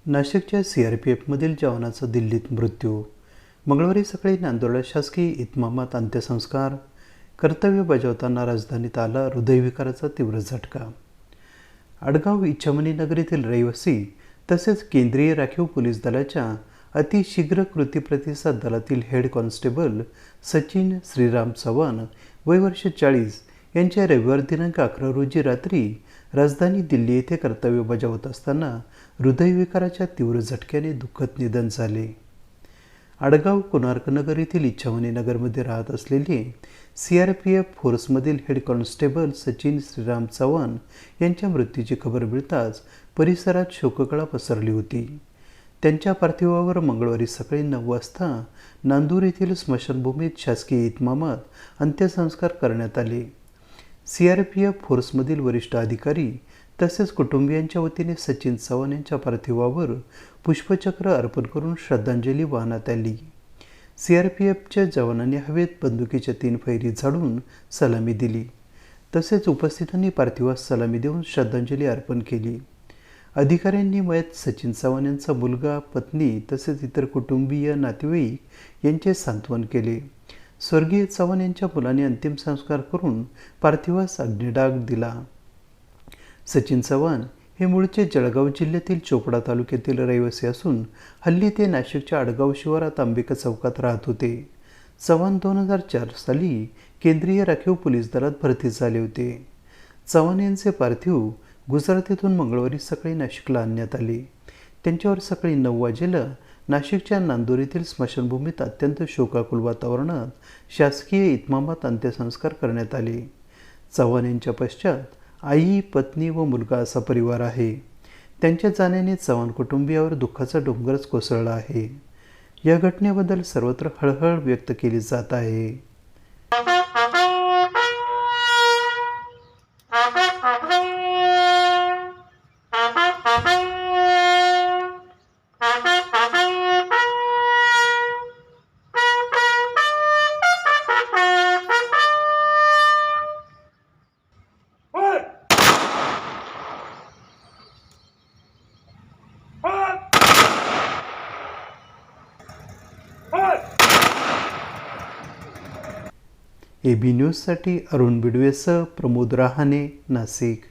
नाशिकच्या CRPFमधील जवानाचा दिल्लीत मृत्यू. मंगळवारी सकाळी नांदोडला शासकीय इतमामात अंत्यसंस्कार. कर्तव्य बजावताना राजधानीत आला हृदयविकाराचा तीव्र झटका. आडगाव इच्छामणी नगर येथील रहिवासी तसेच केंद्रीय राखीव पोलीस दलाच्या अतिशीघ्र कृती प्रतिसाद दलातील हेड कॉन्स्टेबल सचिन श्रीराम चव्हाण वय वर्ष 40 यांच्या रविवार दिनांक 11 रोजी रात्री राजधानी दिल्ली येथे कर्तव्य बजावत असताना हृदयविकाराच्या तीव्र झटक्याने दुःखद निधन झाले. आडगाव कोणार्कनगर येथील इच्छामणी नगरमध्ये राहत असलेले CRPF फोर्समधील हेड कॉन्स्टेबल सचिन श्रीराम चव्हाण यांच्या मृत्यूची खबर मिळताच परिसरात शोककळा पसरली होती. त्यांच्या पार्थिवावर मंगळवारी सकाळी 9 वाजता नांदूर येथील स्मशानभूमीत शासकीय इतमामात अंत्यसंस्कार करण्यात आले. CRPF फोर्समधील वरिष्ठ अधिकारी तसेच कुटुंबियांच्या वतीने सचिन चव्हाण यांच्या पार्थिवावर पुष्पचक्र अर्पण करून श्रद्धांजली वाहण्यात आली. CRPFच्या जवानांनी हवेत बंदुकीच्या 3 फैरी झाडून सलामी दिली. तसेच उपस्थितांनी पार्थिवास सलामी देऊन श्रद्धांजली अर्पण केली. अधिकाऱ्यांनी मयत सचिन चव्हाण यांचा मुलगा, पत्नी तसेच इतर कुटुंबीय नातेवाईक यांचे सांत्वन केले. स्वर्गीय चव्हाण यांच्या मुलाने अंतिम संस्कार करून पार्थिवास अग्निडाग दिला. सचिन चव्हाण हे मूळचे जळगाव जिल्ह्यातील चोपडा तालुक्यातील रहिवासी असून हल्ली ते नाशिकच्या आडगाव शिवारात अंबिका चौकात राहत होते. चव्हाण 2004 साली केंद्रीय राखीव पोलीस दलात भरती झाले होते. चव्हाण यांचे पार्थिव गुजरात येथून मंगळवारी सकाळी नाशिकला आणण्यात आले. त्यांच्यावर सकाळी 9 वाजेला नाशिकच्या नांदूर येथील स्मशानभूमीत अत्यंत शोकाकुल वातावरणात शासकीय इतमामात अंत्यसंस्कार करण्यात आले. चव्हाण यांच्या पश्चात आई, पत्नी व मुलगा असा परिवार आहे. त्यांच्या जाण्याने चव्हाण कुटुंबियावर दुःखाचा डोंगरच कोसळला आहे. या घटनेबद्दल सर्वत्र हळहळ व्यक्त केली जात आहे. AB न्यूजसाठी अरुण बिडवेसह प्रमोद रहाणे, नाशिक.